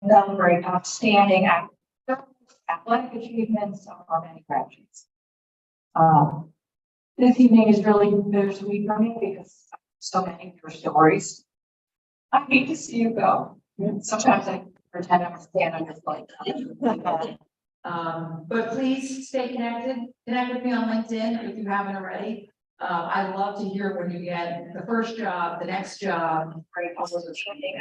celebrate outstanding athletic achievements of our many graduates. This evening is really bittersweet for me because so many of your stories. I hate to see you go. Sometimes I pretend I'm standing on your flight. But please stay connected. Connect with me on LinkedIn if you haven't already. I'd love to hear when you get the first job, the next job. Great, also the training.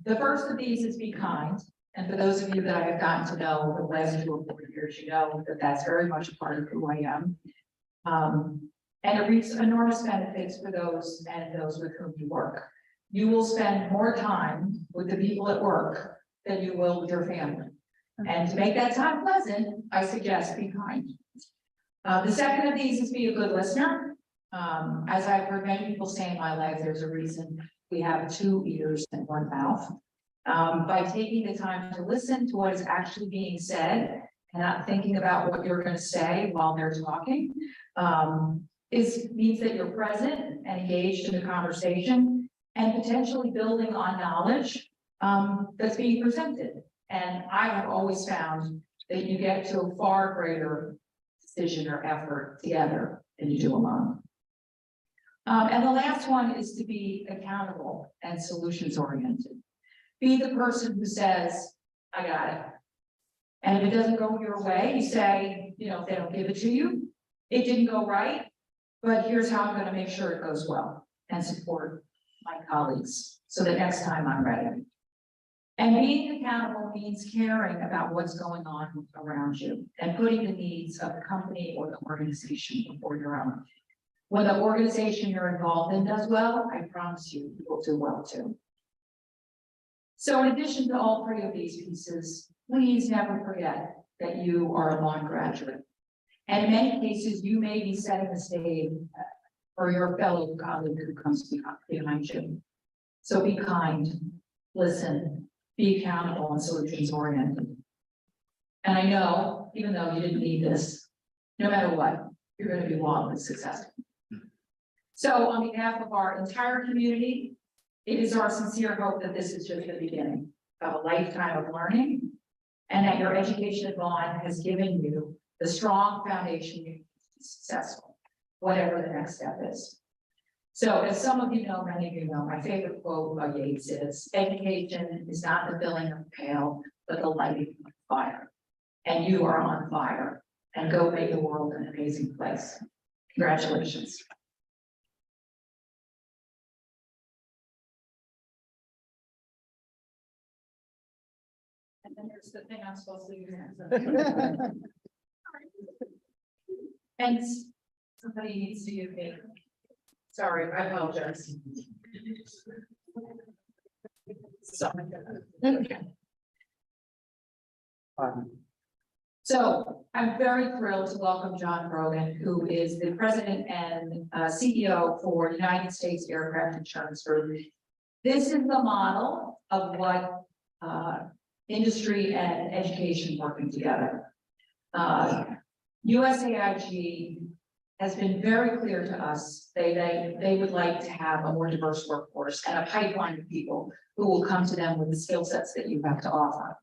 The first of these is be kind. And for those of you that I have gotten to know over the last 2 or 4 years, you know that that's very much a part of who I am. And it reaps enormous benefits for those and those with whom you work. You will spend more time with the people at work than you will with your family. And to make that time pleasant, I suggest be kind. The second of these is be a good listener. As I've heard many people say in my life, there's a reason we have 2 ears and 1 mouth. By taking the time to listen to what is actually being said and not thinking about what you're going to say while they're talking, means that you're present and engaged in the conversation and potentially building on knowledge that's being presented. And I have always found that you get to a far greater decision or effort together than you do alone. And the last one is to be accountable and solutions oriented. Be the person who says, I got it. And if it doesn't go your way, you say, if they don't give it to you, it didn't go right, but here's how I'm going to make sure it goes well and support my colleagues so that next time I'm ready. And being accountable means caring about what's going on around you and putting the needs of the company or the organization before your own. When the organization you're involved in does well, I promise you, you will do well too. So in addition to all 3 of these pieces, please never forget that you are a Vaughn graduate. And in many cases, you may be setting the stage for your fellow colleague who comes behind you. So be kind, listen, be accountable and solutions oriented. And I know, even though you didn't need this, no matter what, you're going to be wildly successful. So on behalf of our entire community, it is our sincere hope that this is just the beginning of a lifetime of learning and that your education at Vaughn has given you the strong foundation you need to be successful, whatever the next step is. So as some of you know, many of you know, my favorite quote by Yates is, education is not the filling of the pail, but the lighting of the fire. And you are on fire, and go make the world an amazing place. Congratulations. And then there's the thing I'm supposed to do next. And somebody needs to give me. Sorry, I apologize. Sorry. So I'm very thrilled to welcome John Brogan, who is the president and CEO for United States Aircraft Insurance Group. This is the model of what industry and education working together. USAIG has been very clear to us they would like to have a more diverse workforce and a pipeline of people who will come to them with the skill sets that you have to offer.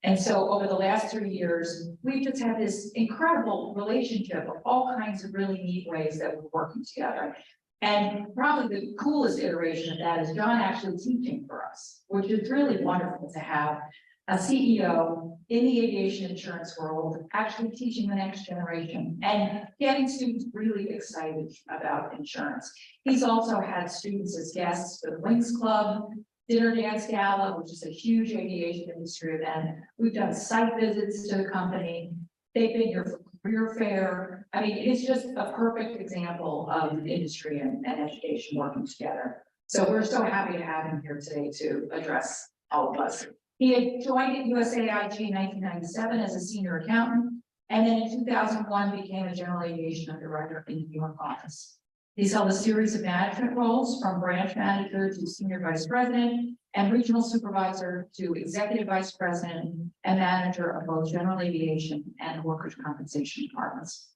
And so over the last 3 years, we've just had this incredible relationship of all kinds of really neat ways that we're working together. And probably the coolest iteration of that is John actually teaching for us, which is really wonderful to have a CEO in the aviation insurance world actually teaching the next generation and getting students really excited about insurance. He's also had students as guests for the Wings Club, Dinner Dance Gala, which is a huge aviation industry event. We've done site visits to the company. They've been here for career fair. I mean, it's just a perfect example of industry and education working together. So we're so happy to have him here today to address all of us. He had joined at USAIG in 1997 as a senior accountant, and then in 2001 became a general aviation underwriter in the New York office. He's held a series of management roles from branch manager to senior vice president and regional supervisor to executive vice president and manager of both general aviation and workers' compensation departments.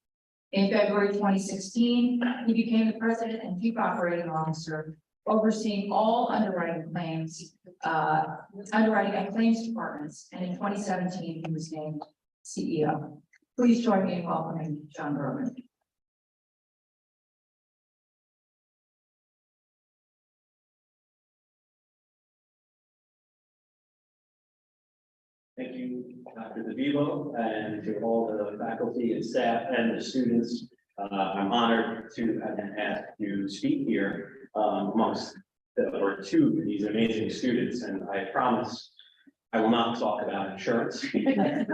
In February 2016, he became the president and chief operating officer, overseeing all underwriting claims, underwriting and claims departments. And in 2017, he was named CEO. Please join me in welcoming John Berman. Thank you, Dr. DeVivo, and to all the faculty and staff and the students. I'm honored to have been asked to speak here amongst these amazing students, and I promise I will not talk about insurance. If anybody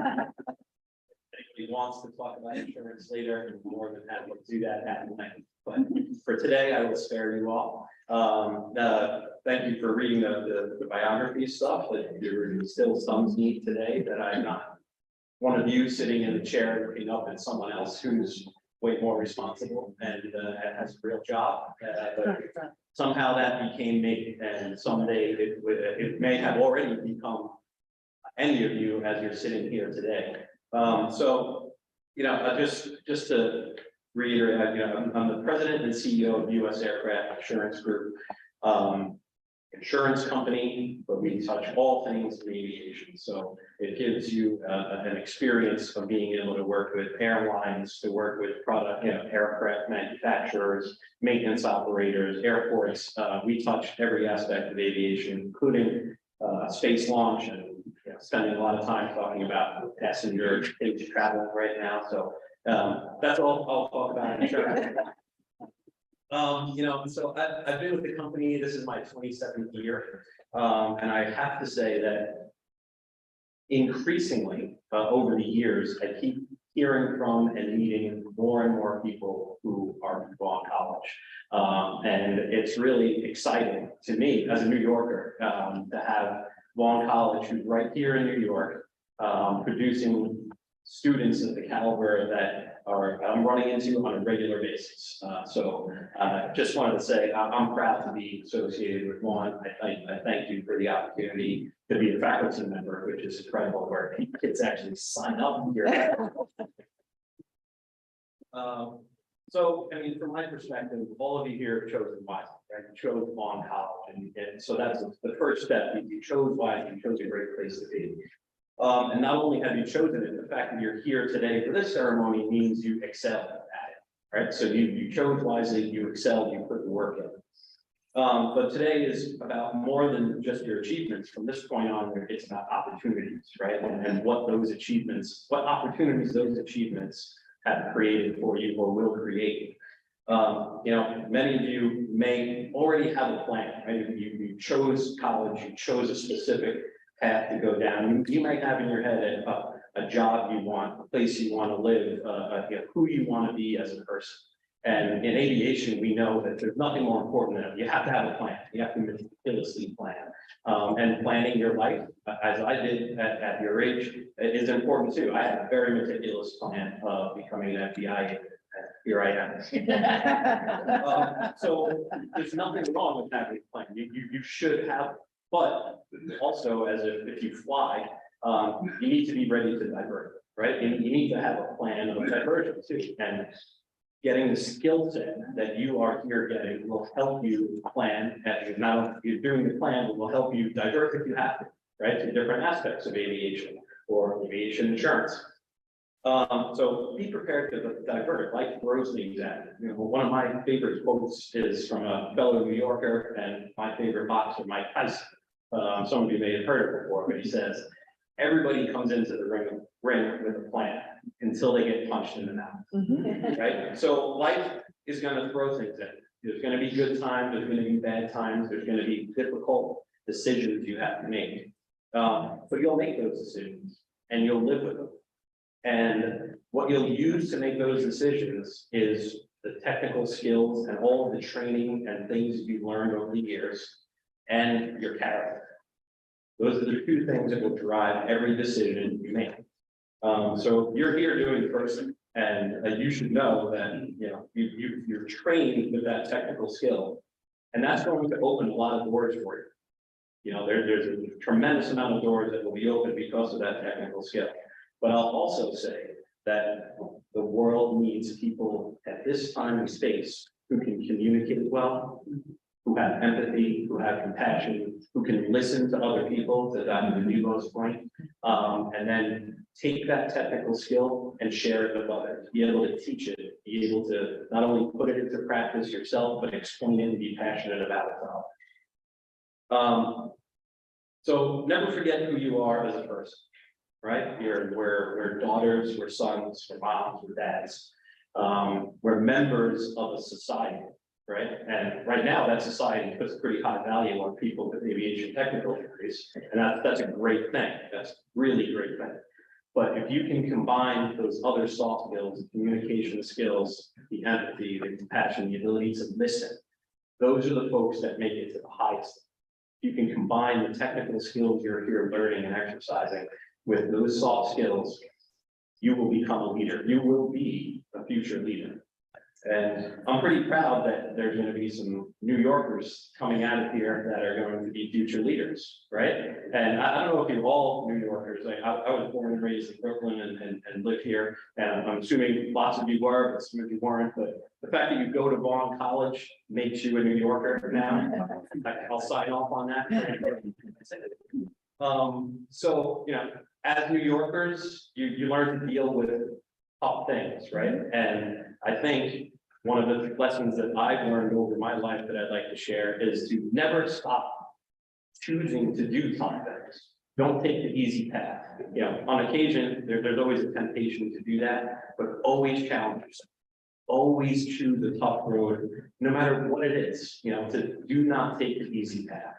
wants to talk about insurance later, I'm more than happy to do that at length. But for today, I will spare you all. Thank you for reading the biography stuff, but there still some need today that I'm not one of you sitting in the chair looking up at someone else who's way more responsible and has a real job. But somehow that became me, and someday it may have already become any of you as you're sitting here today. So, just to reiterate, I'm the president and CEO of U.S. Aircraft Insurance Group, insurance company, but we touch all things in aviation. So it gives you an experience of being able to work with airlines, to work with aircraft manufacturers, maintenance operators, airports. We touch every aspect of aviation, including space launch, and spending a lot of time talking about passenger travel right now. So that's all I'll talk about insurance. So I've been with the company, this is my 27th year, and I have to say that increasingly over the years, I keep hearing from and meeting more and more people who are from Vaughn College. And it's really exciting to me as a New Yorker to have Vaughn College, who's right here in New York, producing students of the caliber that I'm running into on a regular basis. So just wanted to say I'm proud to be associated with Vaughn. I thank you for the opportunity to be a faculty member, which is incredible, where kids actually sign up here. So, I mean, from my perspective, all of you here have chosen wisely, right? You chose Vaughn College, and so that's the first step. You chose wisely, you chose a great place to be. And not only have you chosen it, the fact that you're here today for this ceremony means you excelled at it, right? So you chose wisely, you excelled, you put the work in. But today is about more than just your achievements. From this point on, it's about opportunities, right? And what opportunities those achievements have created for you or will create. Many of you may already have a plan, right? You chose college, you chose a specific path to go down. You might have in your head a job you want, a place you want to live, who you want to be as a person. And in aviation, we know that there's nothing more important than you have to have a plan. You have to meticulously plan. And planning your life, as I did at your age, is important too. I had a very meticulous plan of becoming an FBI agent. Here I am. So there's nothing wrong with having a plan. You should have. But also, if you fly, you need to be ready to divert, right? And you need to have a plan of diversion too. And getting the skill set that you are here getting will help you plan. And not only you're doing the plan, but will help you divert if you have to, right? To different aspects of aviation or aviation insurance. So be prepared to divert. Life throws things at you. One of my favorite quotes is from a fellow New Yorker and my favorite boxer, Mike Tyson. Some of you may have heard it before, but he says, everybody comes into the ring with a plan until they get punched in the mouth, right? So life is going to throw things at you. There's going to be good times, there's going to be bad times, there's going to be difficult decisions you have to make. But you'll make those decisions and you'll live with them. And what you'll use to make those decisions is the technical skills and all of the training and things you've learned over the years and your character. Those are the two things that will drive every decision you make. So you're here doing the first thing, And you should know that, you know, you're trained with that technical skill. And that's going to open a lot of doors for you. You know, there's a tremendous amount of doors that will be open because of that technical skill. But I'll also say that the world needs people at this time and space who can communicate well, who have empathy, who have compassion, who can listen to other people, to Dr. Nevo's point, and then take that technical skill and share it with others, be able to teach it, be able to not only put it into practice yourself, but explain it and be passionate about it. So never forget who you are as a person, right? We're daughters, we're sons, we're moms, we're dads. We're members of a society, right? And right now, that society puts pretty high value on people with aviation technical degrees, and that's a great thing. That's really great thing. But if you can combine those other soft skills, the communication skills, the empathy, the compassion, the ability to listen, those are the folks that make it to the highest. You can combine the technical skills you're here learning and exercising with those soft skills, you will become a leader. You will be a future leader. And I'm pretty proud that there's going to be some New Yorkers coming out of here that are going to be future leaders, right? And I don't know if you're all New Yorkers. I was born and raised in Brooklyn and live here. And I'm assuming lots of you were, but some of you weren't. But the fact that you go to Vaughn College makes you a New Yorker now. I'll sign off on that. So, you know, as New Yorkers, you learn to deal with tough things, right? And I think one of the lessons that I've learned over my life that I'd like to share is to never stop choosing to do tough things. Don't take the easy path. You know, on occasion, there's always a temptation to do that, but always challenge yourself. Always choose the tough road, no matter what it is, you know, to do not take the easy path.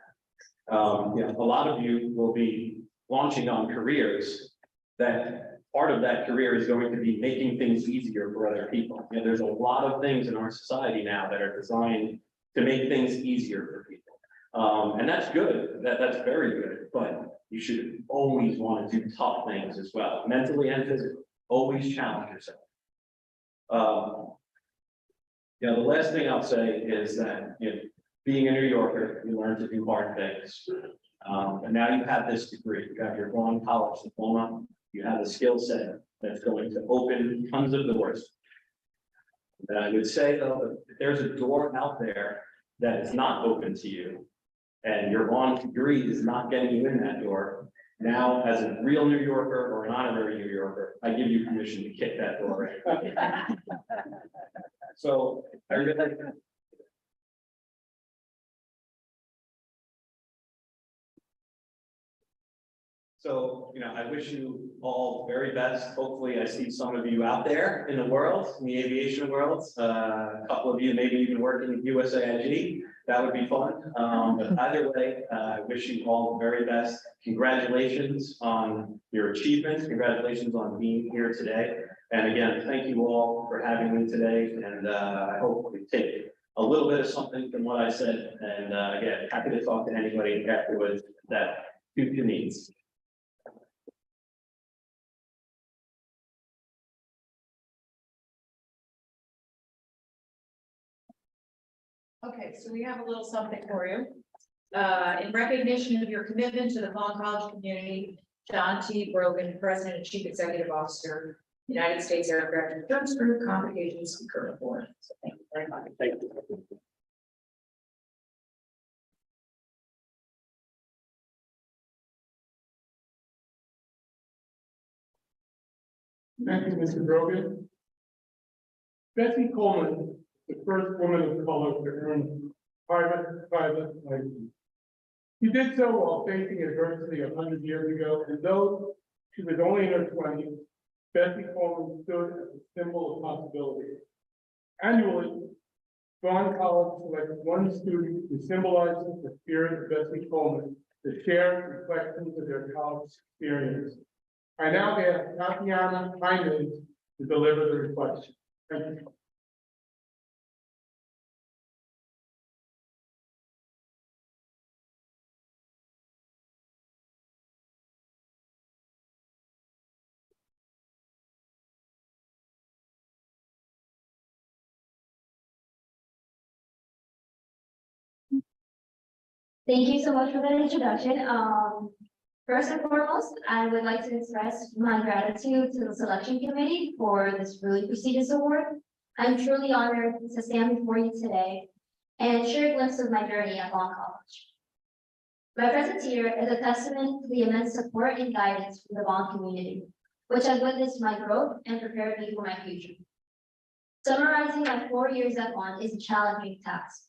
You know, a lot of you will be launching on careers that part of that career is going to be making things easier for other people. You know, there's a lot of things in our society now that are designed to make things easier for people. And that's good, that's very good, but you should always want to do tough things as well, mentally and physically, always challenge yourself. You know, the last thing I'll say is that, you know, being a New Yorker, you learn to do hard things. And now you have this degree, you have your Vaughn College diploma, you have a skill set that's going to open tons of doors. And I would say though, if there's a door out there that is not open to you, and your Vaughn degree is not getting you in that door, now as a real New Yorker or an honorary New Yorker, I give you permission to kick that door in. So I really So, you know, I wish you all very best. Hopefully I see some of you out there in the world, in the aviation world. A couple of you maybe even working at USAIG. That would be fun. But either way, I wish you all the very best. Congratulations on your achievements. Congratulations on being here today. And again, thank you all for having me today. And I hope we take a little bit of something from what I said. And again, happy to talk to anybody afterwards that suits your needs. Okay, so we have a little something for you. In recognition of your commitment to the Vaughn College community, John T. Brogan, President and Chief Executive Officer, United States Aircraft Insurance Group, Covocation Speaker Award. So thank you very much. Thank you. Thank you, Mr. Brogan. Bessie Coleman, the first woman of color to earn private license. She did so while facing adversity 100 years ago, and though she was only in her 20s, Bessie Coleman stood as a symbol of possibility. Annually, Vaughn College selects one student who symbolizes the spirit of Bessie Coleman to share reflections of their college experience. I now ask Tatiana Hyman to deliver the reflection. Thank you. Thank you so much for that introduction. First and foremost, I would like to express my gratitude to the selection committee for this really prestigious award. I'm truly honored to stand before you today and share a glimpse of my journey at Vaughn College. My presence here is a testament to the immense support and guidance from the Vaughn community, which has witnessed my growth and prepared me for my future. Summarizing my 4 years at Vaughn is a challenging task,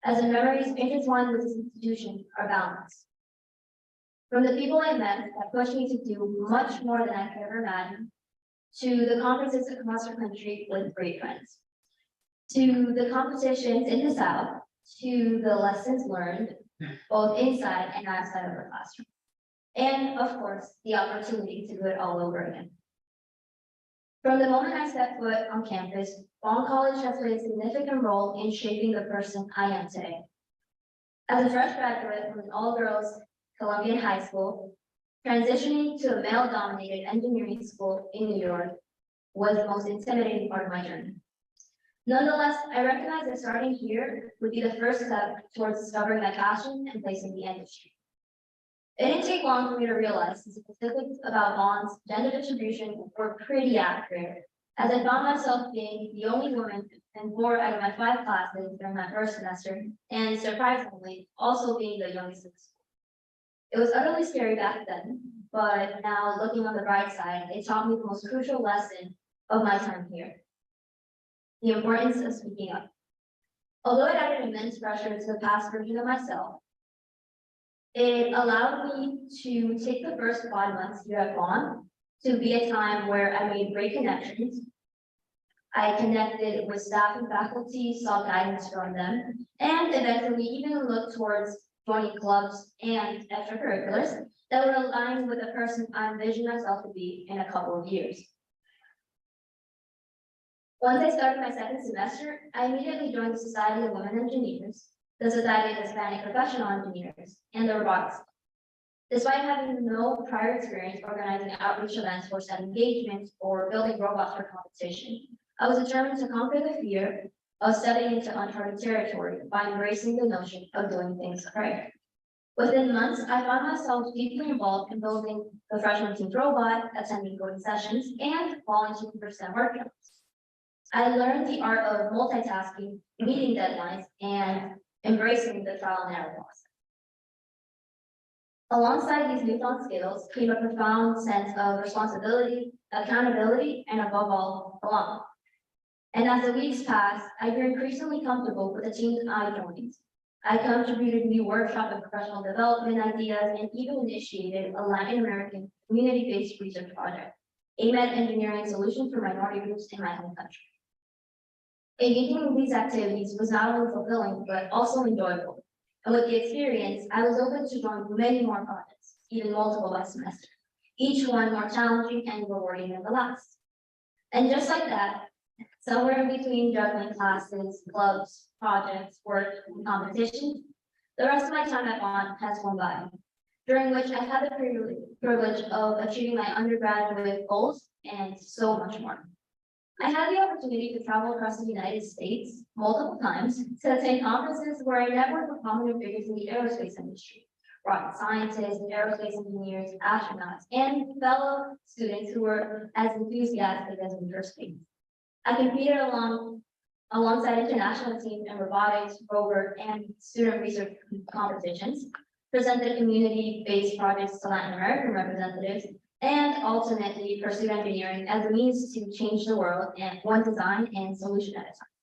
as the memories intertwined with this institution are boundless. From the people I met that pushed me to do much more than I could ever imagine, to the conferences across the country with great friends, to the competitions in the South, to the lessons learned, both inside and outside of the classroom, and of course, the opportunity to do it all over again. From the moment I stepped foot on campus, Vaughn College has played a significant role in shaping the person I am today. As a fresh graduate from an all-girls Columbian high school, transitioning to a male-dominated engineering school in New York was the most intimidating part of my journey. Nonetheless, I recognize that starting here would be the first step towards discovering my passion and place in the industry. It didn't take long for me to realize the specifics about Vaughn's gender distribution were pretty accurate, as I found myself being the only woman in 4 out of my 5 classes during my first semester, and surprisingly, also being the youngest in the school. It was utterly scary back then, but now looking on the bright side, it taught me the most crucial lesson of my time here: the importance of speaking up. Although it added immense pressure to the past version of myself, it allowed me to take the first 5 months here at Vaughn to be a time where I made great connections. I connected with staff and faculty, sought guidance from them, and eventually even looked towards joining clubs and extracurriculars that would align with the person I envisioned myself to be in a couple of years. Once I started my second semester, I immediately joined the Society of Women Engineers, the Society of Hispanic Professional Engineers, and the Robotics Club. Despite having no prior experience organizing outreach events for set engagements or building robots for competition, I was determined to conquer the fear of stepping into uncharted territory by embracing the notion of doing things right. Within months, I found myself deeply involved in building the freshman team's robot, attending coding sessions, and volunteering for STEM workshops. I learned the art of multitasking, meeting deadlines, and embracing the trial and error process. Alongside these newfound skills came a profound sense of responsibility, accountability, and above all, belonging. And as the weeks passed, I grew increasingly comfortable with the teams I joined. I contributed new workshop and professional development ideas, and even initiated a Latin American community-based research project aimed at engineering solutions for minority groups in my home country. Engaging in these activities was not only fulfilling, but also enjoyable. And with the experience, I was open to join many more projects, even multiple by semester, each one more challenging and rewarding than the last. And just like that, somewhere in between juggling classes, clubs, projects, work, and competition, the rest of my time at Vaughn has gone by, during which I had the privilege of achieving my undergraduate goals and so much more. I had the opportunity to travel across the United States multiple times to attend conferences where I networked with prominent figures in the aerospace industry, rocket scientists, aerospace engineers, astronauts, and fellow students who were as enthusiastic as me for space. I competed alongside international teams in robotics, rover, and student research competitions, presented community-based projects to Latin American representatives, and ultimately pursued engineering as a means to change the world and one design and solution at a time.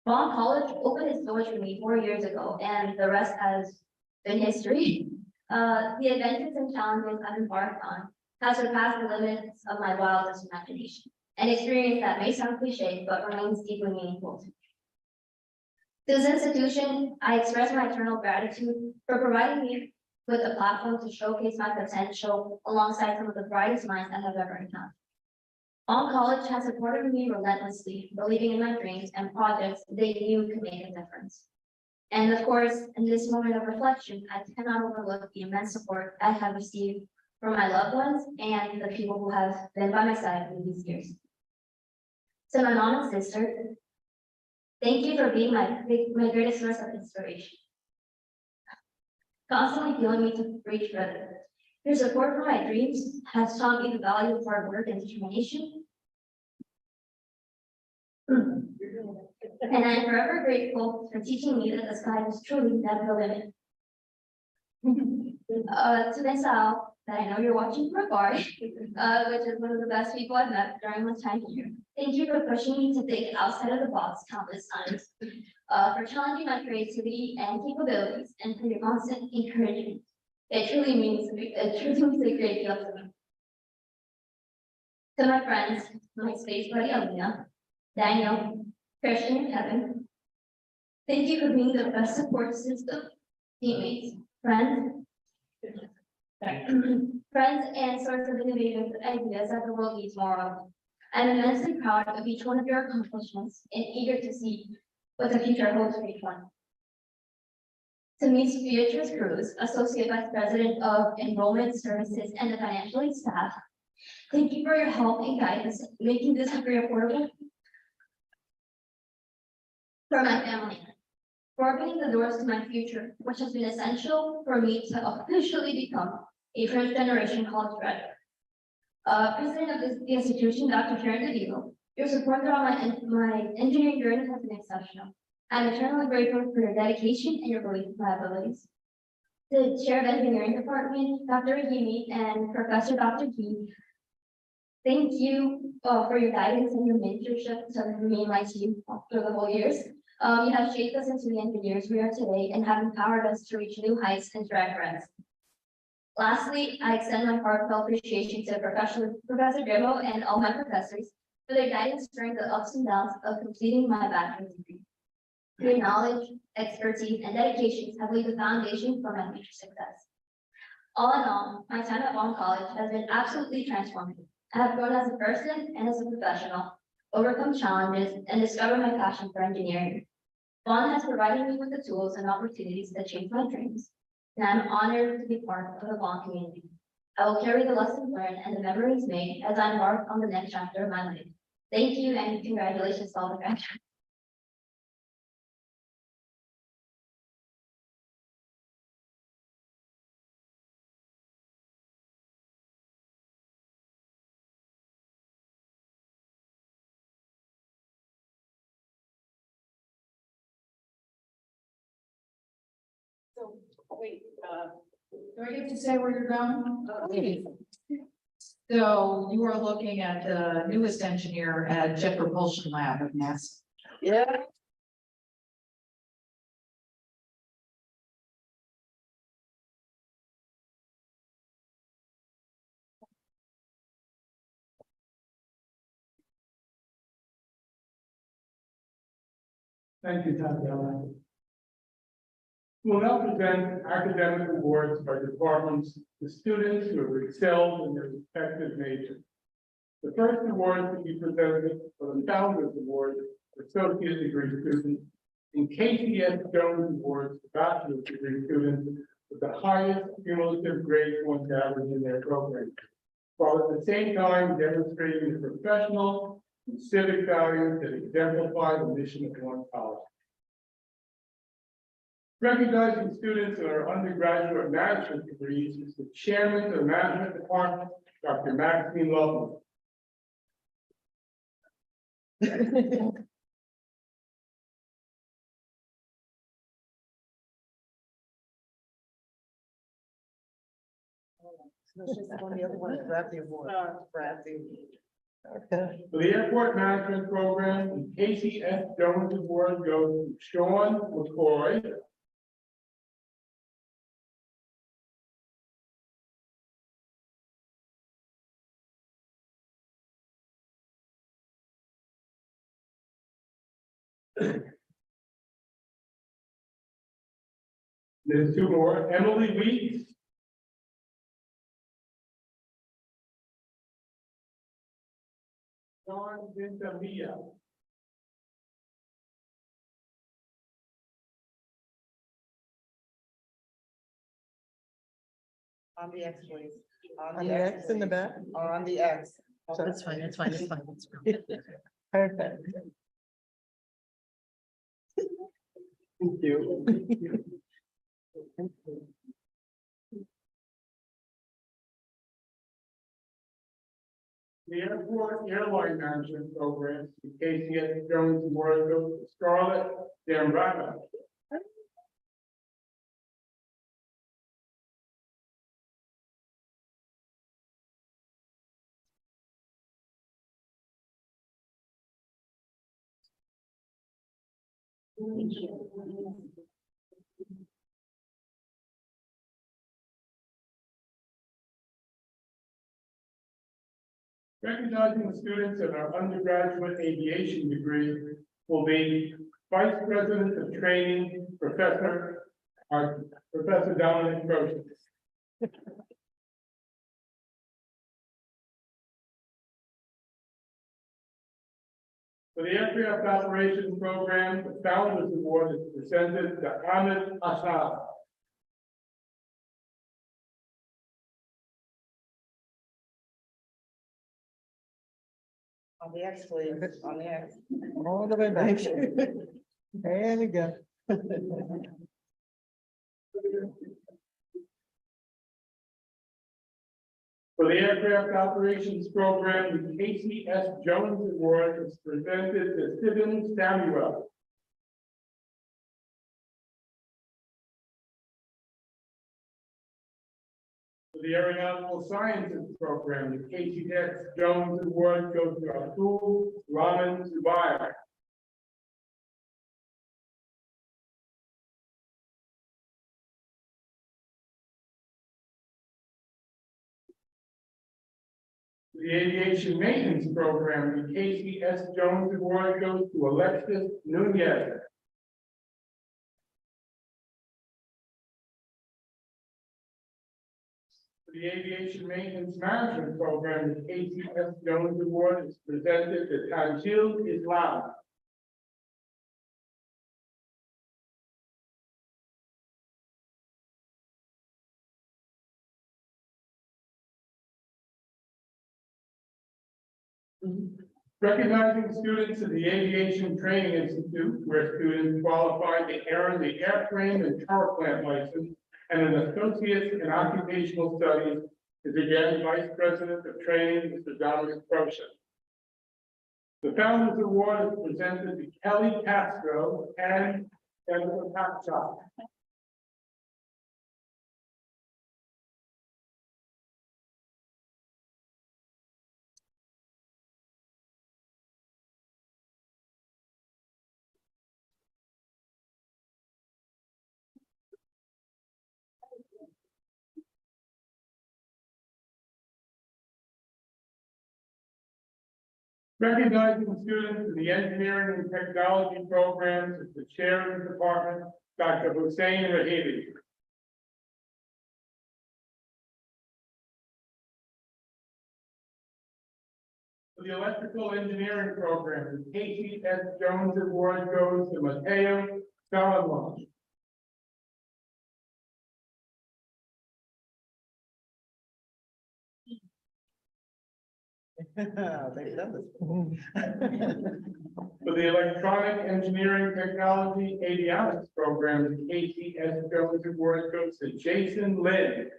Vaughn College opened its doors for me 4 years ago, and the rest has been history. The adventures and challenges I've embarked on have surpassed the limits of my wildest imagination, an experience that may sound cliche, but remains deeply meaningful to me. To this institution, I express my eternal gratitude for providing me with a platform to showcase my potential alongside some of the brightest minds I have ever encountered. Vaughn College has supported me relentlessly, believing in my dreams and projects they knew could make a difference. And of course, in this moment of reflection, I cannot overlook the immense support I have received from my loved ones and the people who have been by my side through these years. To my mom and sister, thank you for being my greatest source of inspiration. constantly fueling me to reach further. Your support for my dreams has taught me the value of hard work and determination. And I am forever grateful for teaching me that the sky is truly never the limit. To Miss Al, that I know you're watching from afar, which is one of the best people I've met during my time here. Thank you for pushing me to think outside of the box countless times, for challenging my creativity and capabilities, and for your constant encouragement. It truly means a great deal to me. To my friends, my space buddy Alina, Daniel, Christian, and Kevin, thank you for being the best support system, teammates, friends, and source of innovative ideas that the world needs more of. I'm immensely proud of each one of your accomplishments and eager to see what the future holds for each one. To Ms. Beatrice Cruz, Associate Vice President of Enrollment Services and the financial aid staff, thank you for your help and guidance, making this degree affordable for my family, for opening the doors to my future, which has been essential for me to officially become a first-generation college graduate. President of the institution, Dr. Sharon DeVivo, your support throughout my engineering journey has been exceptional. I'm eternally grateful for your dedication and your belief in my abilities. The Chair of Engineering Department, Dr. Rahimi, and Professor Dr. Key, thank you for your guidance and your mentorship to me and my team through the whole years. You have shaped us into the engineers we are today and have empowered us to reach new heights and strive for us. Lastly, I extend my heartfelt appreciation to Professor Grimo and all my professors for their guidance during the ups and downs of completing my bachelor's degree. Your knowledge, expertise, and dedications have laid the foundation for my future success. All in all, my time at Vaughn College has been absolutely transformative. I have grown as a person and as a professional, overcome challenges, and discovered my passion for engineering. Vaughn has provided me with the tools and opportunities that change my dreams, and I'm honored to be part of the Vaughn community. I will carry the lessons learned and the memories made as I embark on the next chapter of my life. Thank you and congratulations to all the graduates. So, wait, do I get to say where you're going? So you are looking at the newest engineer at Jet Propulsion Lab of NASA. Yeah. Thank you, Tatiana. We'll now present academic awards by departments to students who have excelled in their respective majors. The first award to be presented for the Founders Award for Associate Degree students, and KCS Jones Awards for Bachelor's Degree students with the highest cumulative grade point average in their program, while at the same time demonstrating the professional and civic values that exemplify the mission of one college. Recognizing students in our undergraduate management degrees is the chairman of the management department, Dr. Maxine Loveland. She's on the other one, grab the award. Grab the. Okay. For the airport management program, the KCS Jones Award goes to Sean McCoy. There's two more, Emily Weeks. John Vintamilla. On the X, please. On the X in the back? Or on the X. That's fine, that's fine, that's fine. That's fine. Perfect. Thank you. The Airport Airline Management Program, the KCS Jones Award goes to Scarlett Zambrano. Recognizing the students in our undergraduate aviation degree will be Vice President of Training, Professor Dominic Croce. For the Aircraft Operations Program, the Founders Award is presented to Ahmed Assad. On the X, please, on the X. All the way back. And again. For the Aircraft Operations Program, the KCS Jones Award is presented to Stephen Samuel. For the Aeronautical Sciences Program, the KCS Jones Award goes to Abdul Rahman Zubair. For the Aviation Maintenance Program, the KCS Jones Award goes to Alexis Nunez. For the Aviation Maintenance Management Program, the KCS Jones Award is presented to Tanjil Islam. Recognizing students of the Aviation Training Institute, where students qualified to earn the airframe and power plant license and an associate's in occupational studies, is again Vice President of Training, Mr. Dominic Croce. The Founders Award is presented to Kelly Castro and Jennifer Papchak. Recognizing students in the engineering and technology programs as the chair of the department, Dr. Hussein Rahidi. For the electrical engineering program, the KCS Jones Award goes to Mateo Salomon. They've done this. For the electronic engineering technology avionics program, the KCS Jones Award goes to Jason Lynn.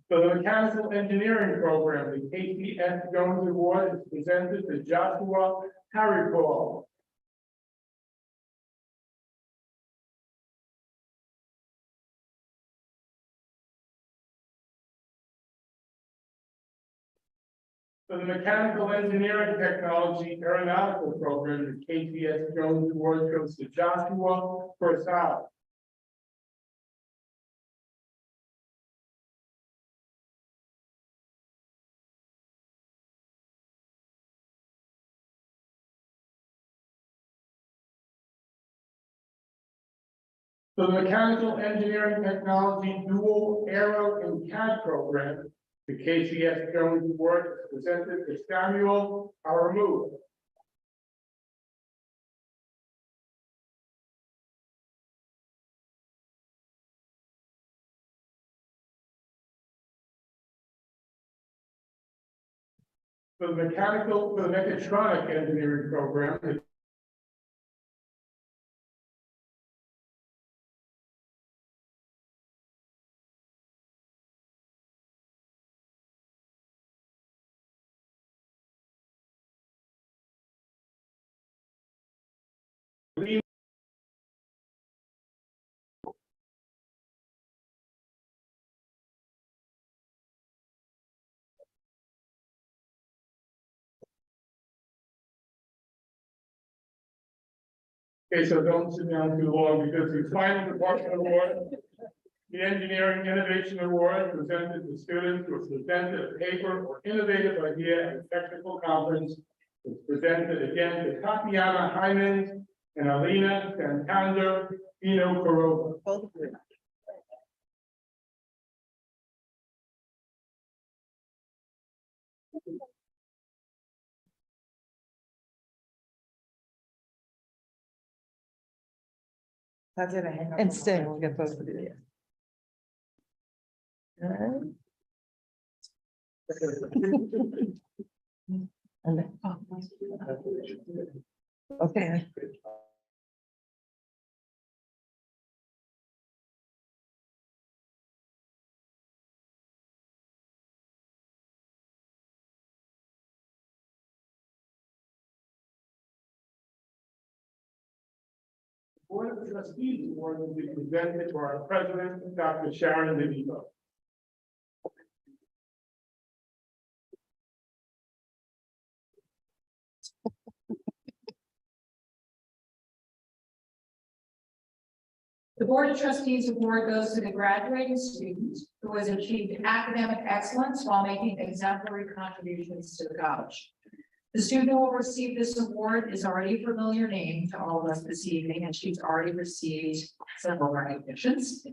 For the mechanical engineering program, the KCS Jones Award is presented to Joshua Harrypaul. For the mechanical engineering technology aeronautical program, the KCS Jones Award goes to Joshua Prasad. For the mechanical engineering technology dual aero and CAD program, the KCS Jones Award is presented to Samuel Aramu. For the mechatronic engineering program, the okay, so don't sit down too long because the final department award, the Engineering Innovation Award presented to students who presented a paper or innovative idea at a technical conference. Was presented again to Tatiana Hyman and Alina Santander Corova. Both of you. That's it, I hang up. And stay, we'll get both of you. Alright. And then- Okay. Board of Trustees Award will be presented to our president, Dr. Sharon DeVito. The Board of Trustees Award goes to the graduating student who has achieved academic excellence while making exemplary contributions to the college. The student who will receive this award is already a familiar name to all of us this evening, and she's already received several recognitions.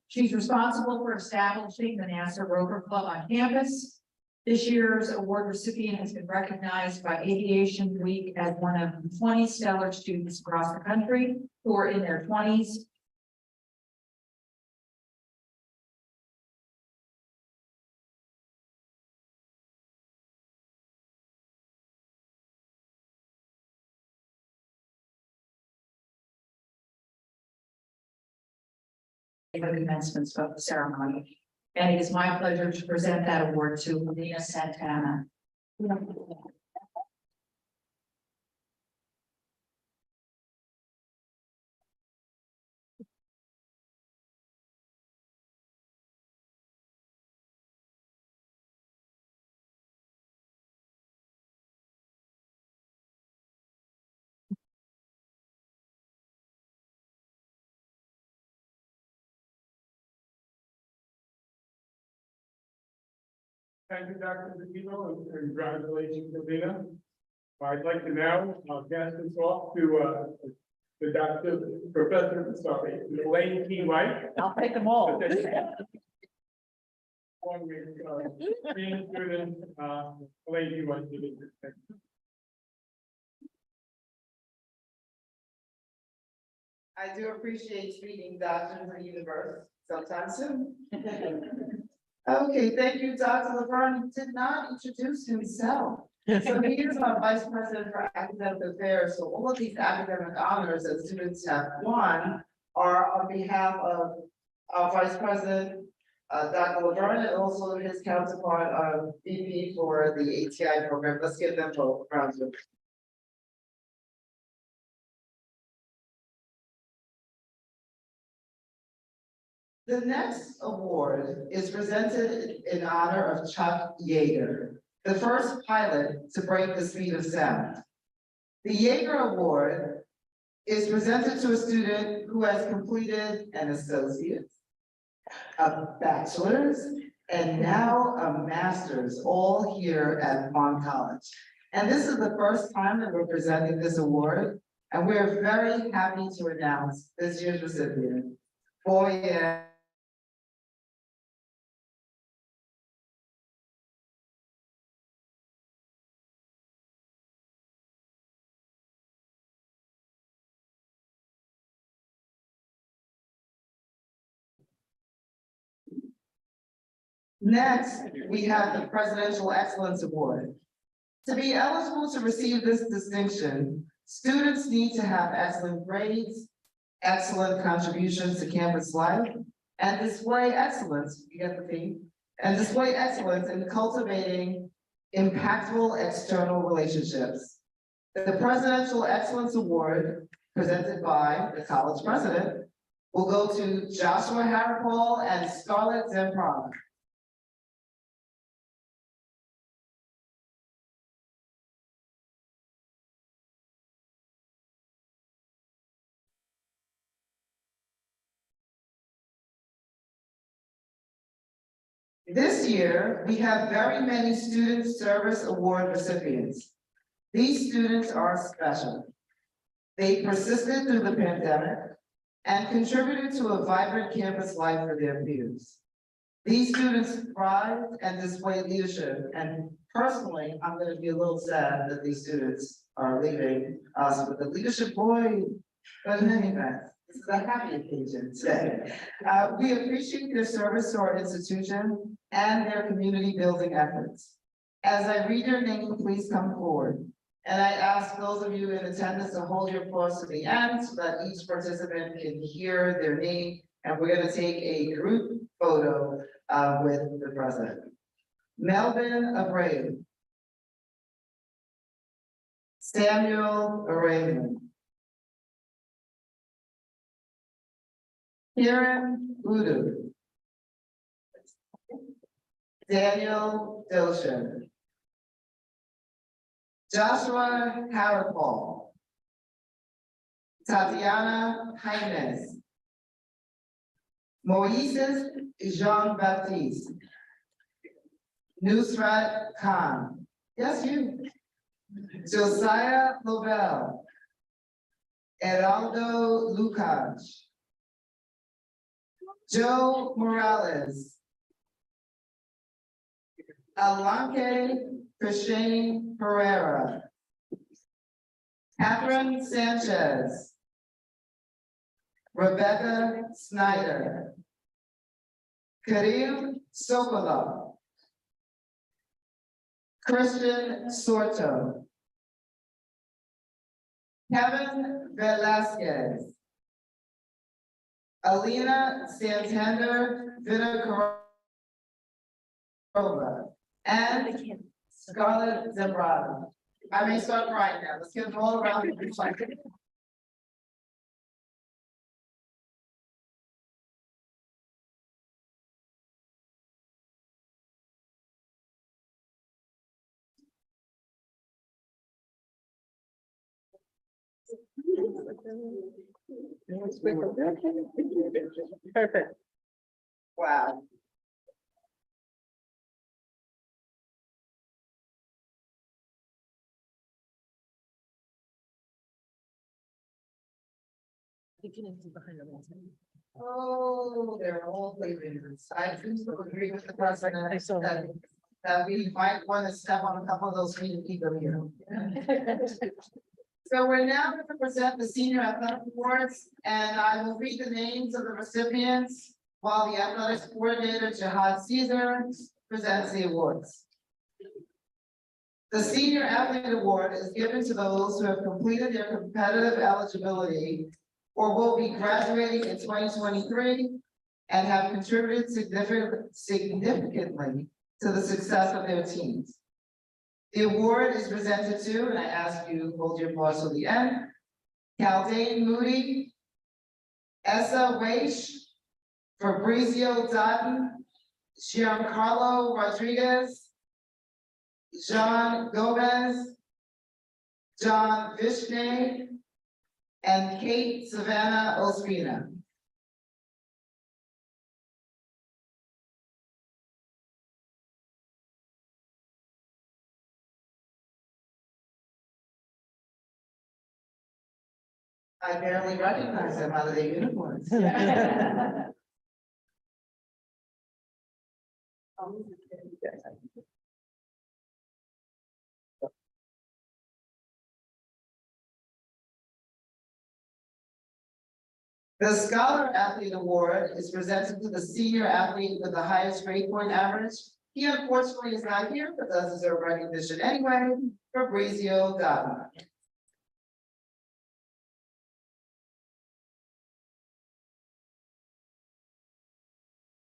She's responsible for establishing the NASA Rover Club on campus. This year's award recipient has been recognized by Aviation Week as one of 20 stellar students across the country who are in their 20s. The commencement of the ceremony. And it is my pleasure to present that award to Alina Santana. Thank you, Dr. DeVito, and congratulations, Alina. I'd like to now pass this off to the Dr. Professor, sorry, Elaine T. White. I'll take them all. One week, being student, Elaine T. White. I do appreciate speaking doctrines of the universe sometime soon. Okay, thank you, Dr. LeBron. He did not introduce himself. So he is our Vice President for Academic Affairs. So all of these academic honors that students have won are on behalf of our Vice President, Dr. LeBron, and also his counterpart, VP for the ATI program. Let's give them both rounds of. The next award is presented in honor of Chuck Yeager, the first pilot to break the speed of sound. The Yeager Award is presented to a student who has completed an associate's, a bachelor's, and now a master's, all here at Vaughn College. And this is the first time that we're presenting this award, and we're very happy to announce this year's recipient. Boy, yeah. Next, we have the Presidential Excellence Award. To be eligible to receive this distinction, students need to have excellent grades, excellent contributions to campus life, and display excellence, you get the theme, and display excellence in cultivating impactful external relationships. The Presidential Excellence Award, presented by the college president, will go to Joshua Harrapol and Scarlett Zemprana. This year, we have very many Student Service Award recipients. These students are special. They persisted through the pandemic and contributed to a vibrant campus life for their peers. These students thrived and displayed leadership, and personally, I'm going to be a little sad that these students are leaving us with the leadership void. But in any event, this is a happy occasion today. We appreciate their service to our institution and their community building efforts. As I read your name, please come forward. And I ask those of you in attendance to hold your applause to the end so that each participant can hear their name. And we're going to take a group photo with the president. Melvin Abreu. Samuel Araman. Kieran Udu. Daniel Doshin. Joshua Harrapol. Tatiana Jaimez. Moises Jean-Baptiste. Nusrat Khan. Yes, you. Josiah Lovell. Heraldo Lucas. Joe Morales. Alanque Christine Pereira. Catherine Sanchez. Rebecca Snyder. Karim Sokolov. Christian Sorto. Kevin Velasquez. Alina Santander Vinacarova. And Scarlett Zembrano. I may start crying now. Let's get them all around. Perfect. Wow. Oh, they're all favorites. I do agree with the president I saw that, that we might want to step on a couple of those feet and keep them here. So we're now going to present the Senior Athletic Awards, and I will read the names of the recipients while the Athletics Coordinator, Jihad Caesar, presents the awards. The Senior Athlete Award is given to those who have completed their competitive eligibility or will be graduating in 2023 and have contributed significantly to the success of their teams. The award is presented to, and I ask you to hold your applause till the end, Caldane Moody, Essa Weish, Fabrizio Dutton, Giancarlo Rodriguez, Jean Gomez, John Vishney, and Kate Savannah Ospina. I barely recognize them out of their uniforms. The Scholar Athlete Award is presented to the senior athlete with the highest grade point average He unfortunately is not here, but does deserve recognition anyway, Fabrizio Donna.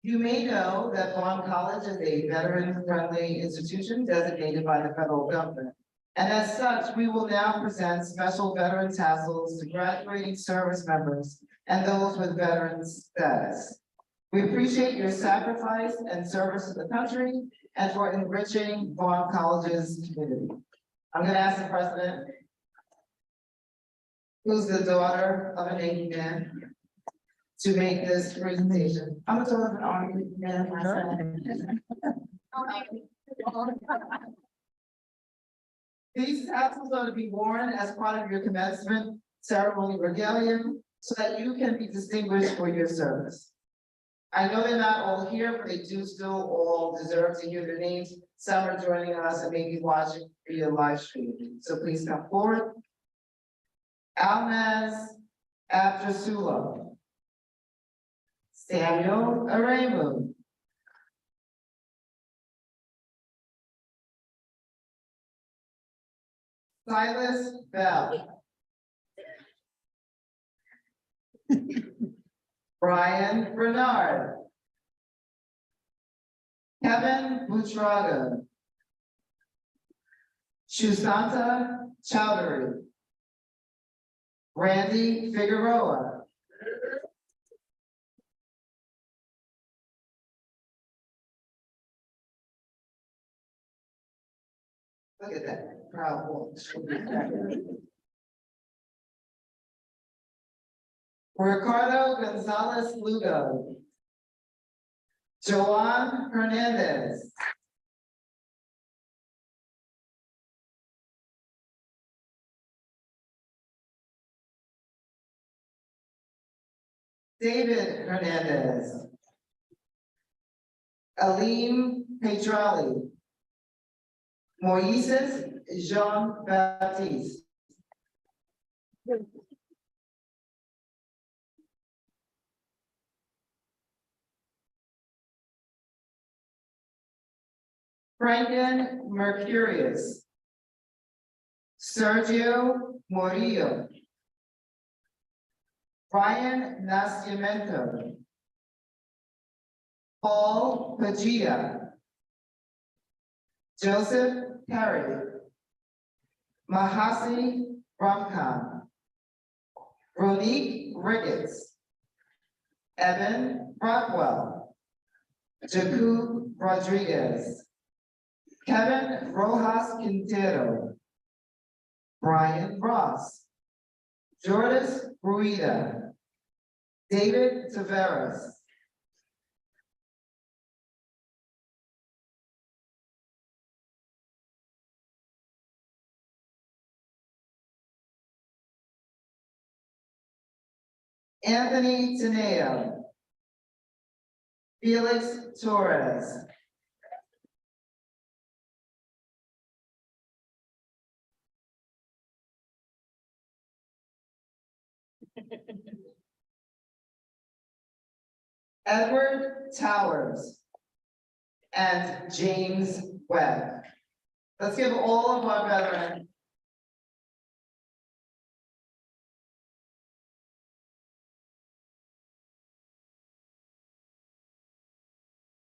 You may know that Vaughn College is a veteran-friendly institution designated by the federal government. And as such, we will now present special veteran tassels to graduating service members and those with veteran status. We appreciate your sacrifice and service to the country and for enriching Vaughn College's community. I'm gonna ask the president, who's the daughter of a Navy man, to make this presentation. I'm a daughter of an Army man myself. These tassels are to be worn as part of your commencement ceremony regalia so that you can be distinguished for your service. I know they're not all here, but they do still all deserve to hear their names. Some are joining us and maybe watching via live stream. So please come forward. Almaz Abdasulo. Samuel Aremu. Silas Bell. Brian Bernard. Kevin Butraga. Shusanta Chowdhury. Randy Figueroa. Look at that proud walk. Ricardo Gonzalez Lugo. Joan Hernandez. David Hernandez. Aline Petrali. Moises Jean-Baptiste. Franklin Mercurius. Sergio Murillo. Ryan Nascimento. Paul Paglia. Joseph Perry. Mahasi Ramkhan. Ronique Ricketts. Evan Rockwell. Jacob Rodriguez. Kevin Rojas Quintero. Brian Ross. Jordis Ruida. David Taveras. Anthony Teneo. Felix Torres. Edward Towers and James Webb. Let's give all of our veterans.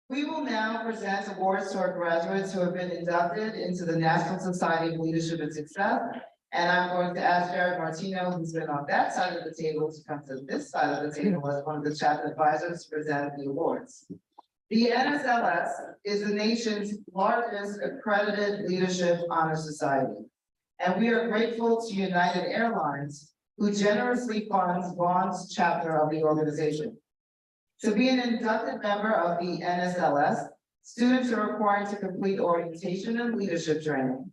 We will now present awards to our graduates who have been inducted into the National Society of Leadership and Success. And I'm going to ask Jared Martino, who's been on that side of the table, to come to this side of the table as one of the chapter advisors to present the awards. The NSLS is the nation's largest accredited leadership honor society. And we are grateful to United Airlines, who generously funds Vaughn's chapter of the organization. To be an inducted member of the NSLS, students are required to complete orientation and leadership training,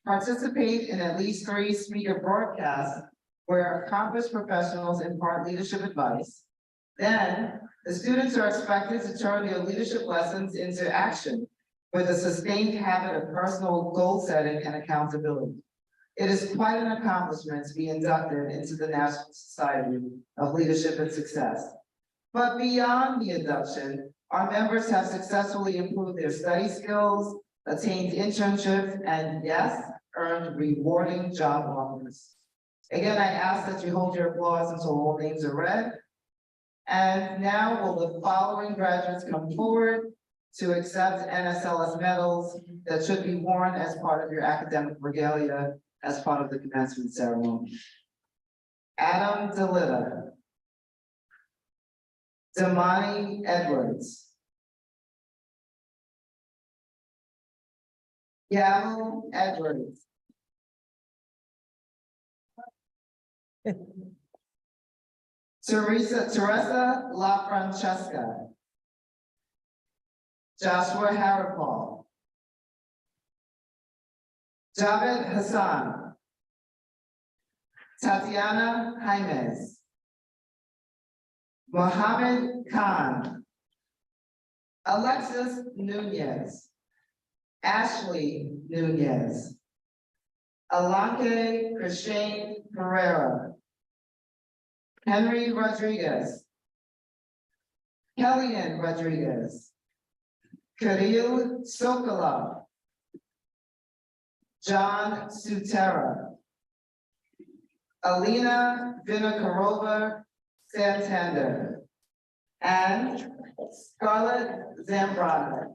participate in at least 3 speaker broadcasts where accomplished professionals impart leadership advice. Then, the students are expected to turn their leadership lessons into action with a sustained habit of personal goal setting and accountability. It is quite an accomplishment to be inducted into the National Society of Leadership and Success. But beyond the induction, Our members have successfully improved their study skills, attained internships, and yes, earned rewarding job offers. Again, I ask that you hold your applause until all names are read. And now will the following graduates come forward to accept NSLS medals that should be worn as part of your academic regalia as part of the commencement ceremony. Adam DeLitta. Damani Edwards. Gavel Edwards. Teresa La Francesca. Joshua Harrapal. Javed Hassan. Tatiana Jaimez. Mohammed Khan. Alexis Nunez. Ashley Nunez. Alanke Christine Pereira. Henry Rodriguez. Kellyanne Rodriguez. Kirill Sokolov. John Sutera. Alina Vinokurova Santander. And Scarlett Zambrana.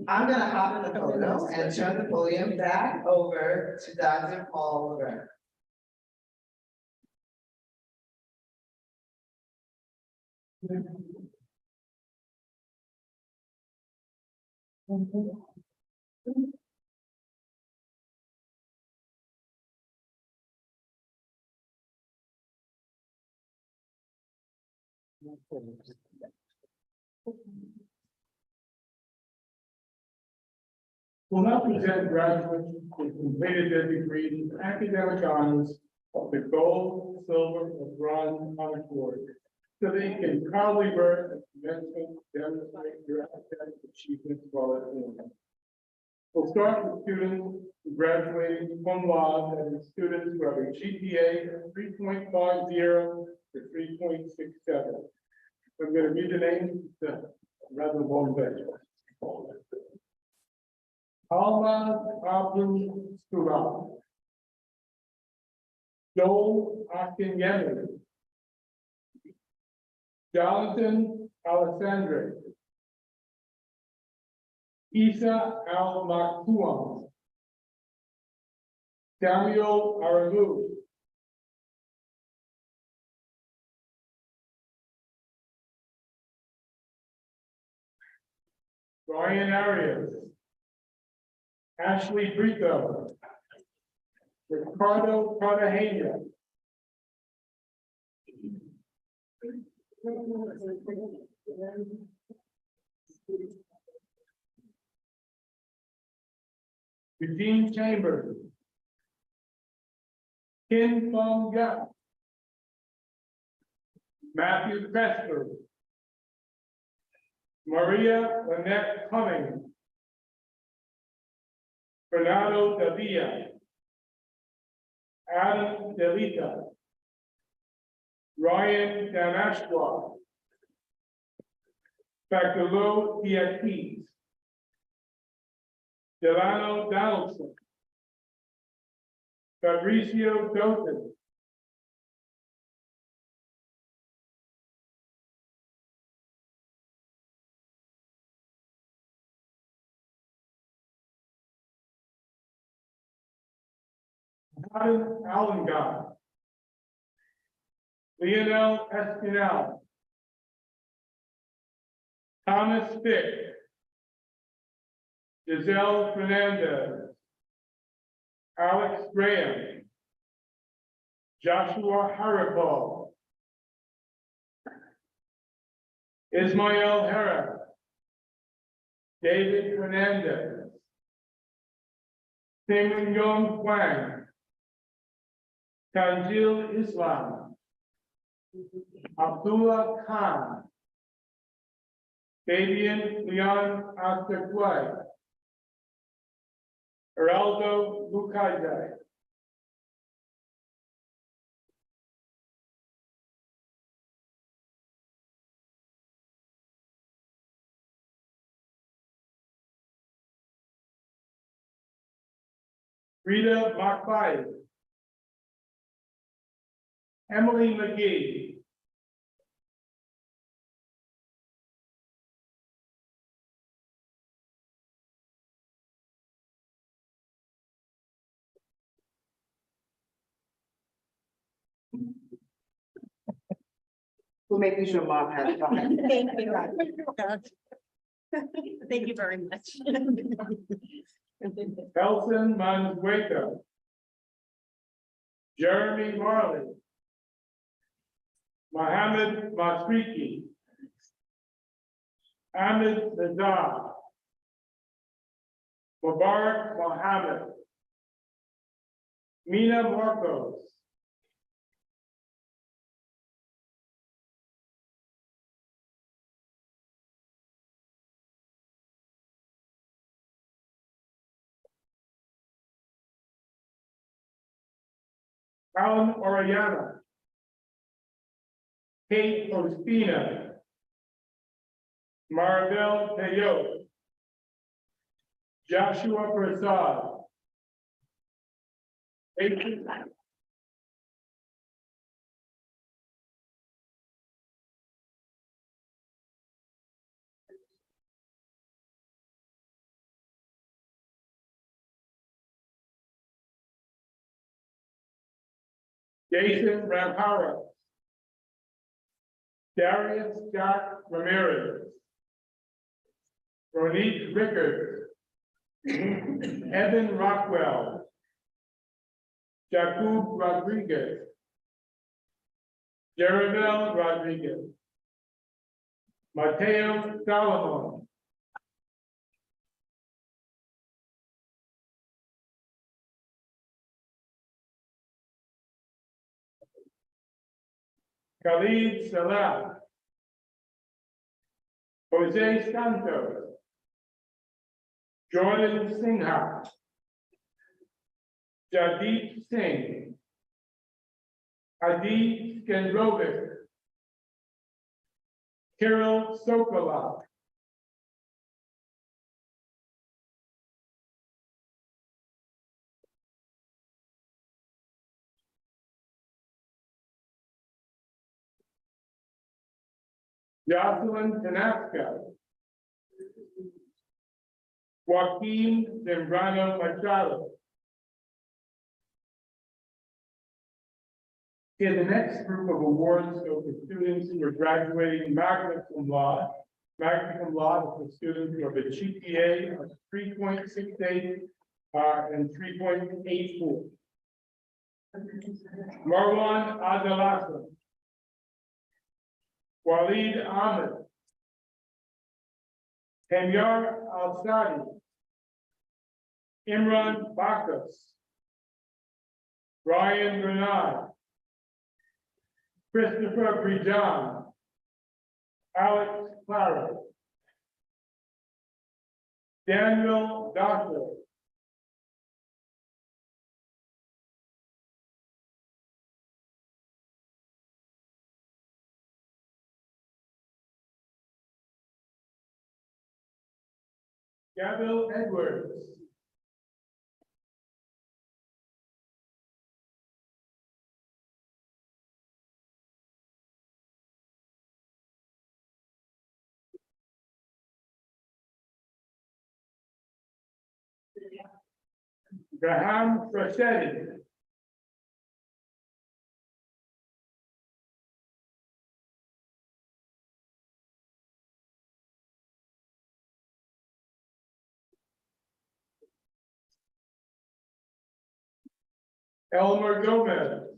I'm gonna hop in the photo and turn the podium back over to Dr. Paul Levert. Will now present graduates who completed their degrees in academic honors of the gold, silver, or bronze honor award, so they can proudly work at commencement, demonstrate their academic achievements while at home. We'll start with students who graduated cum laude and students who have a GPA of 3.50 to 3.67. I'm going to read the names, rather long list. Alma Abdul Suram. Joel Akinyemi. Jonathan Alessandre. Isa Al Makouam. Samuel Arabu. Brian Arias. Ashley Brito. Ricardo Cartagena. Eugene Chambers. Kim Fong Gap. Matthew Presper. Maria Lynette Cummings. Fernando Davia. Adam Delita. Ryan Damashwa. Faculo Diatis. Delano Donaldson. Fabricio Doughton. Adam Allengar. Lionel Espinal. Thomas Fick. Giselle Fernandez. Alex Graham. Joshua Harrapal. Ismael Hera. David Fernandez. Tim Yong Huang. Tanjil Islam. Abdullah Khan. Fabian Leon Astaquai. Geraldo Lucas. Rita Markfire. Emily McGee. We're making sure mom has fun. Thank you. Thank you very much. Elson Manzueta. Jeremy Marley. Mohammed Masriki. Ahmed Nazar. Mubarak Mohammed. Mina Marcos. Alan Oriana. Kate Ospina. Maribel Teo. Joshua Prasad. Adrian Jason Ramhara. Darius Scott Ramirez. Ronit Rickard. Evan Rockwell. Jacob Rodriguez. Jeremel Rodriguez. Mateo Solomon. Khalid Salah. Jose Santos. Jordan Sinha. Jagdeep Singh. Adi Skendrovic. Kirill Sokolov. Jocelyn Tanasca. Joaquin Zambrano Machado. Okay, the next group of awards go for students who are graduating magna cum laude. Magna cum laude is for students who have a GPA of 3.68 and 3.84. Marwan Adelasan. Waleed Ahmed. Hemyar Al-Sadi. Imran Bakas. Ryan Renard. Christopher Brijan. Alex Clara. Daniel Doctor. Gabriel Edwards. Graham Frasetti. Elmer Gomez.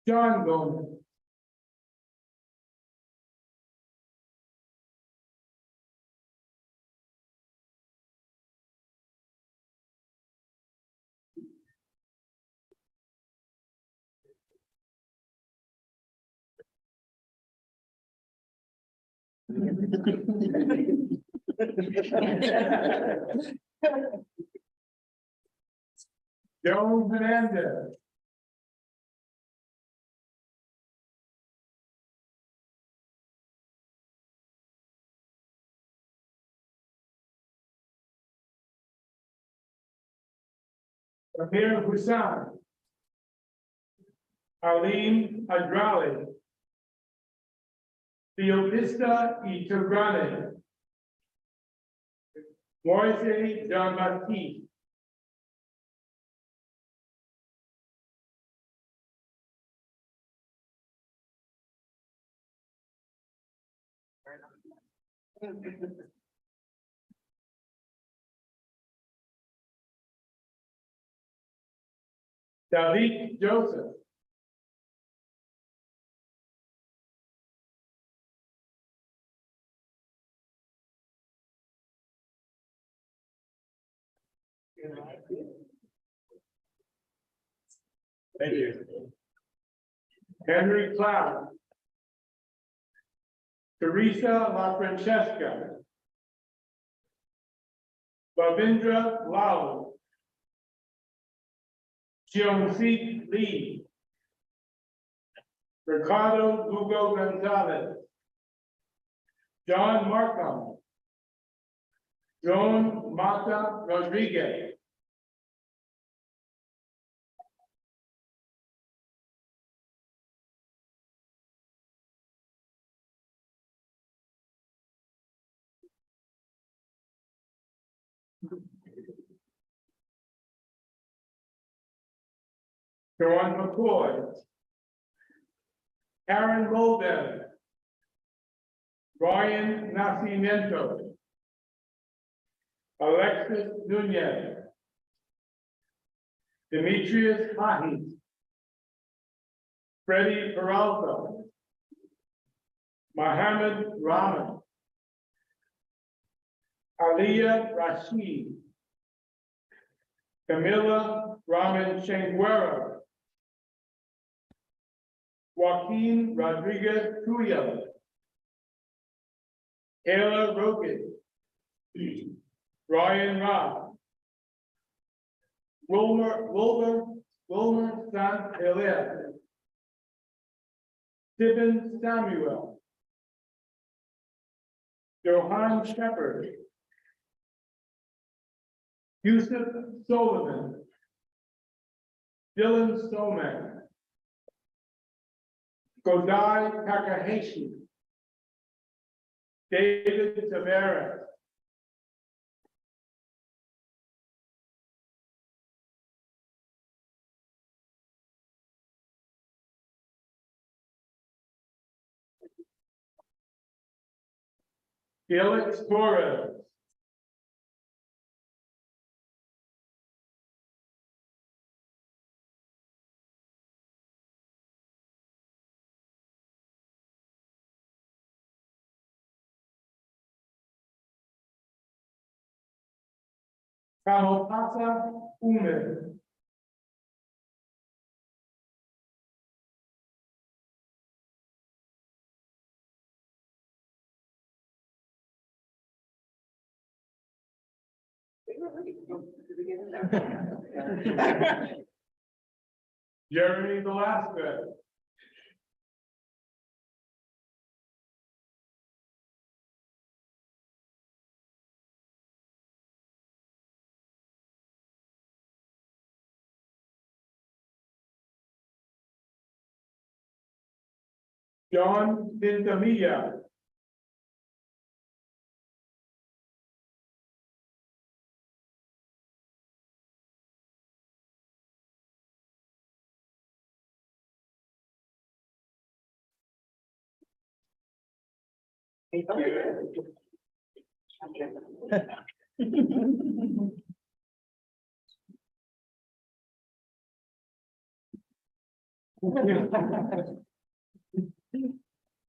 John Gomez. Joan Hernandez. Amir Hussain. Arlene Adrali. Theodista Itagrane. Moise Jean-Baptiste. David Joseph. Thank you. Henry Cloud. Teresa La Francesca. Bavindra Lal. Jeonseek Lee. Ricardo Lugo Gonzalez. John Markham. Joan Mata Rodriguez. John McCoy. Karen Golden. Ryan Nascimento. Alexis Nunez. Demetrius Hahi. Freddie Peralta. Mohammed Rahman. Aliyah Rashid. Camila Raman Shanguera. Joaquin Rodriguez Trujillo. Taylor Rogan. Ryan Robb. Wilmer Sant Hilaire. Stephen Samuel. Johan Shepard. Yusuf Solomon. Dylan Stoneman. Godai Takahashi. David Tavares. Felix Torres. Kamopasa Ume. Jeremy Velasquez. John Vintamilla.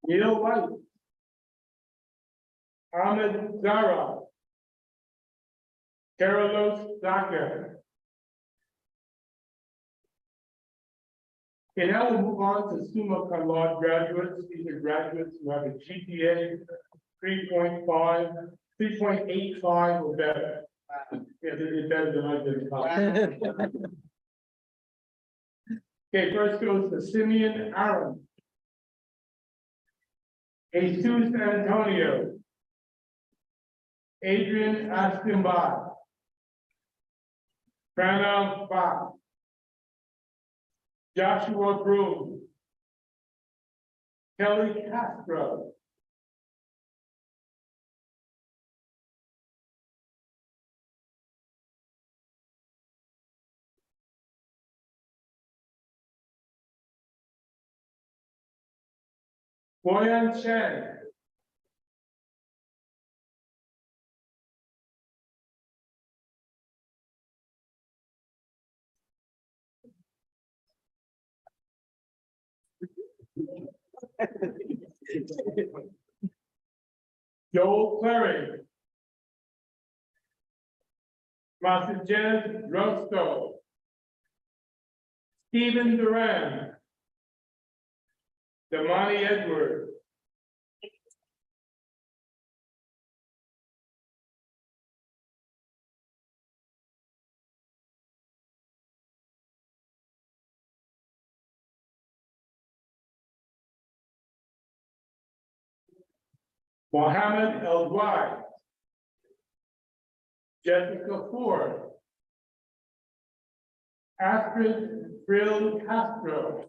Neil White. Ahmed Zara. Carlos Zaka. Okay, now we'll move on to summa cum laude graduates. These are graduates who have a GPA 3.5, 3.85 or better. Yeah, they did better than I did. Okay, first goes to Simeon Aaron. Jesus Antonio. Adrian Aspenbach. Pranav Bach. Joshua Broom. Kelly Castro. Boyan Chen. Joel Clary. Massajes Rosto. Stephen Duran. Damani Edwards. Mohammed El Dwight. Jessica Ford. Astrid Frill Castro.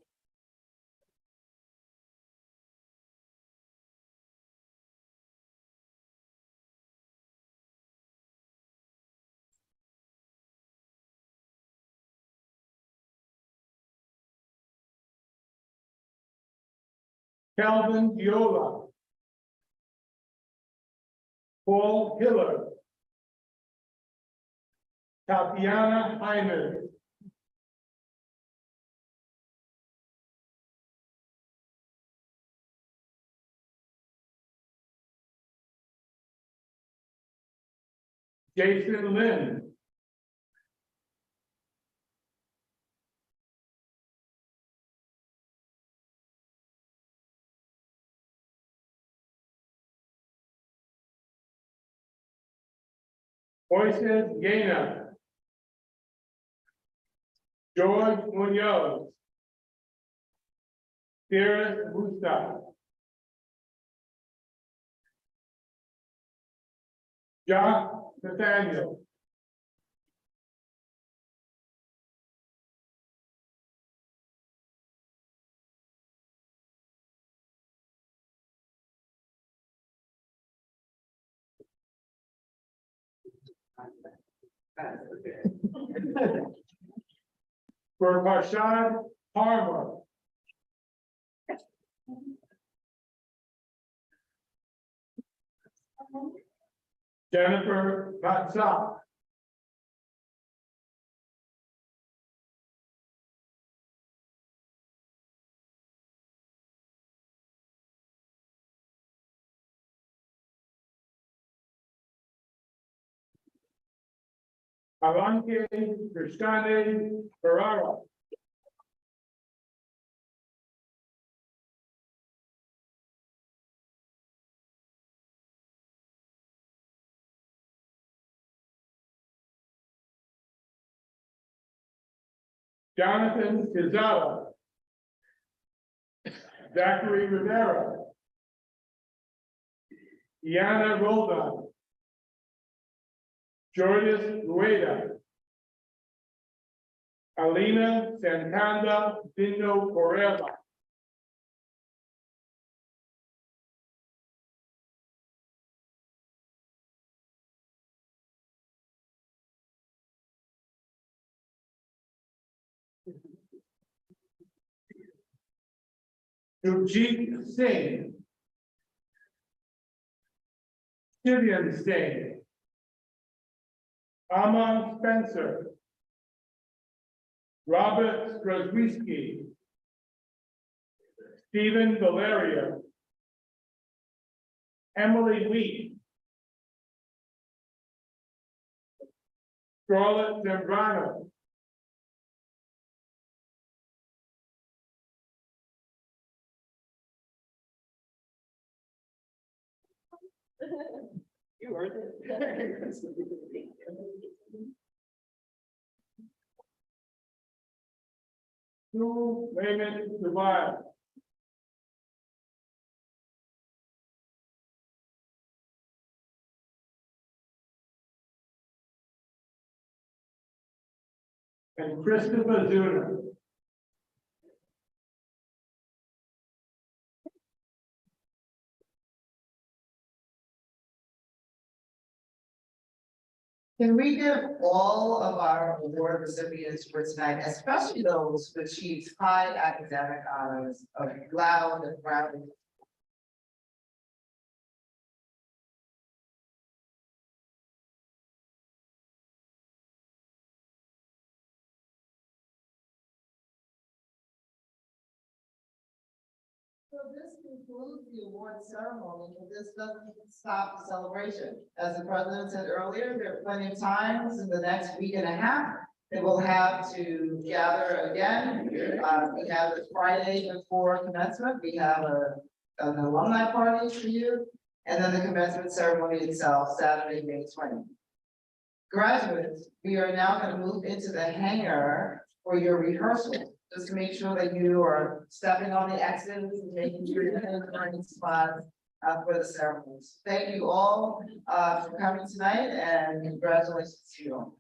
Calvin Viola. Paul Hiller. Tatiana Hyman. Jason Lynn. Moises Gaina. George Munoz. Sarah Musa. Josh Nathaniel. For Parshad Harmer. Jennifer Patzak. Aranque Cristane Ferrara. Jonathan Quezada. Zachary Rivera. Iana Roldan. Jordan Rueda. Alina Santanda Dino Correa. Sujit Singh. Vivian Singh. Aman Spencer. Robert Strozwiski. Stephen Valeria. Emily Wheat. Scarlett Zambrano. You earned it. Sue Raymond Devine. And Christopher Zuna. Can we give all of our award recipients for tonight, especially those who achieved high academic honors, a loud and proud? So this concludes the award ceremony, but this doesn't stop the celebration. As the president said earlier, there are plenty of times in the next week and a half that we'll have to gather again. We have the Friday before commencement, we have an alumni party for you, and then the commencement ceremony itself, Saturday, May 20th. Graduates, we are now going to move into the hangar for your rehearsal. Just to make sure that you are stepping on the exits and making sure you're in the right spot for the ceremonies. Thank you all for coming tonight and congratulations to you all.